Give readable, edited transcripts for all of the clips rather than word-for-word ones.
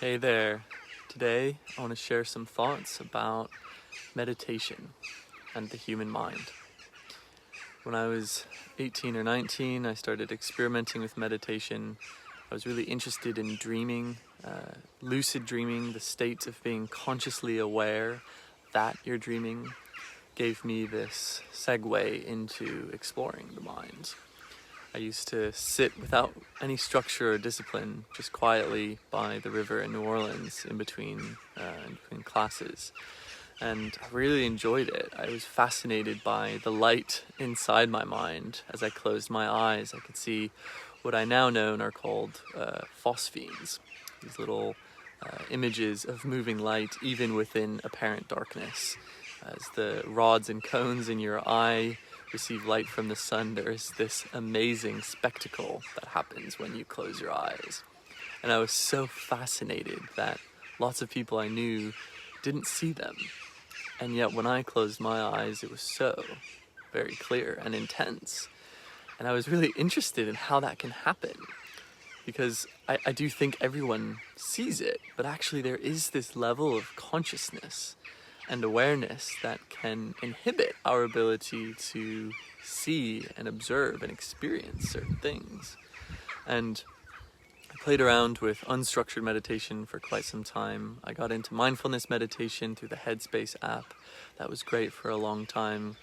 Hey there. Today I want to share some thoughts about meditation and the human mind. When I was 18 or 19, I started experimenting with meditation. I was really interested in dreaming, lucid dreaming, the state of being consciously aware that you're dreaming gave me this segue into exploring the mind. I used to sit without any structure or discipline, just quietly by the river in New Orleans in between classes. And I really enjoyed it. I was fascinated by the light inside my mind. As I closed my eyes, I could see what I now know are called phosphenes, these little images of moving light even within apparent darkness. As the rods and cones in your eye receive light from the sun, there is this amazing spectacle that happens when you close your eyes. And I was so fascinated that lots of people I knew didn't see them. And yet when I closed my eyes, it was so very clear and intense. And I was really interested in how that can happen. Because I do think everyone sees it, but actually there is this level of consciousness and awareness that can inhibit our ability to see and observe and experience certain things. And I played around with unstructured meditation for quite some time. I got into mindfulness meditation through the Headspace app. That was great for a long time.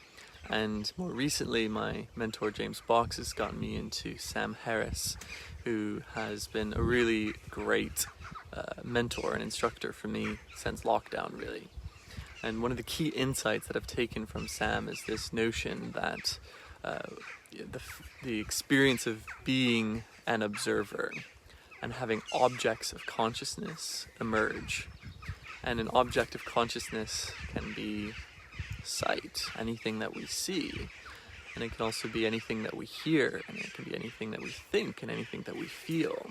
And more recently, my mentor James Box has gotten me into Sam Harris, who has been a really great mentor and instructor for me since lockdown, really. And one of the key insights that I've taken from Sam is this notion that the experience of being an observer and having objects of consciousness emerge. And an object of consciousness can be sight, anything that we see, and it can also be anything that we hear, and it can be anything that we think and anything that we feel.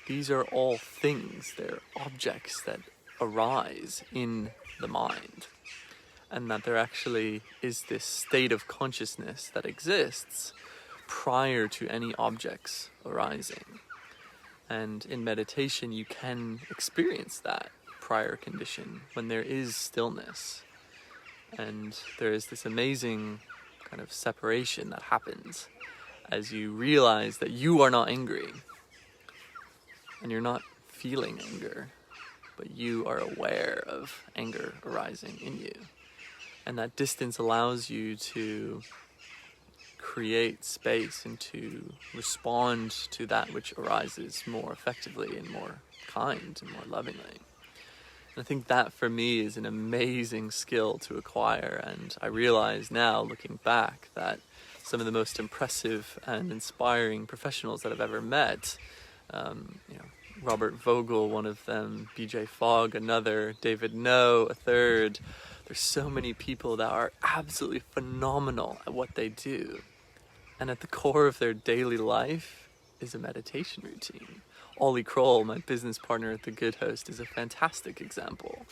These are all things, they're objects that arise in the mind, and that there actually is this state of consciousness that exists prior to any objects arising. And in meditation you can experience that prior condition when there is stillness, and there is this amazing kind of separation that happens as you realize that you are not angry and you're not feeling anger, but you are aware of anger arising in you. And that distance allows you to create space and to respond to that which arises more effectively and more kind and more lovingly. And I think that for me is an amazing skill to acquire, and I realize now, looking back, that some of the most impressive and inspiring professionals that I've ever met, Robert Vogel, one of them, BJ Fogg, another, David No, a third. There's so many people that are absolutely phenomenal at what they do. And at the core of their daily life is a meditation routine. Ollie Kroll, my business partner at The Good Host, is a fantastic example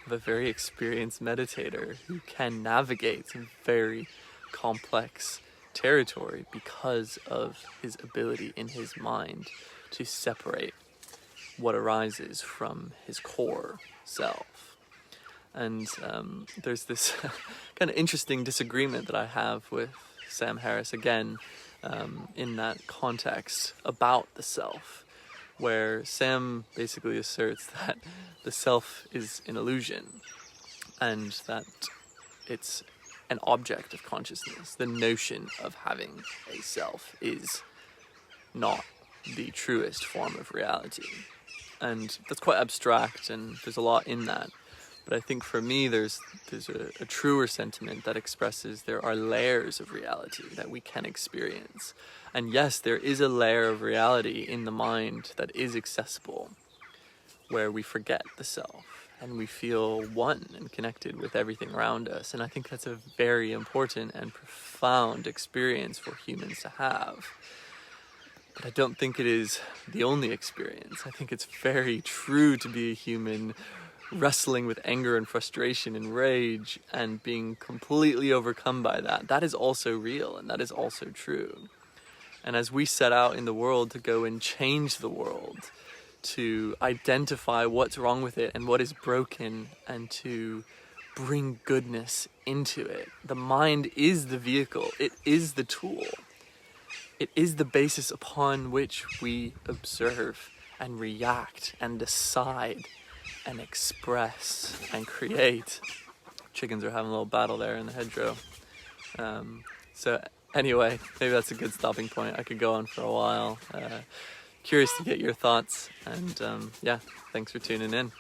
of a very experienced meditator who can navigate some very complex territory because of his ability in his mind to separate what arises from his core self. And there's this kind of interesting disagreement that I have with Sam Harris, again, in that context about the self, where Sam basically asserts that the self is an illusion and that it's an object of consciousness. The notion of having a self is not the truest form of reality. And that's quite abstract, and there's a lot in that. But I think for me, there's a truer sentiment that expresses there are layers of reality that we can experience. And yes, there is a layer of reality in the mind that is accessible, where we forget the self and we feel one and connected with everything around us. And I think that's a very important and profound experience for humans to have. But I don't think it is the only experience. I think it's very true to be a human wrestling with anger and frustration and rage and being completely overcome by that. That is also real, and that is also true. And as we set out in the world to go and change the world, to identify what's wrong with it and what is broken, and to bring goodness into it. The mind is the vehicle, it is the tool, it is the basis upon which we observe and react and decide and express and create. Chickens are having a little battle there in the hedgerow. So anyway, maybe that's a good stopping point. I could go on for a while. Curious to get your thoughts, and yeah, thanks for tuning in.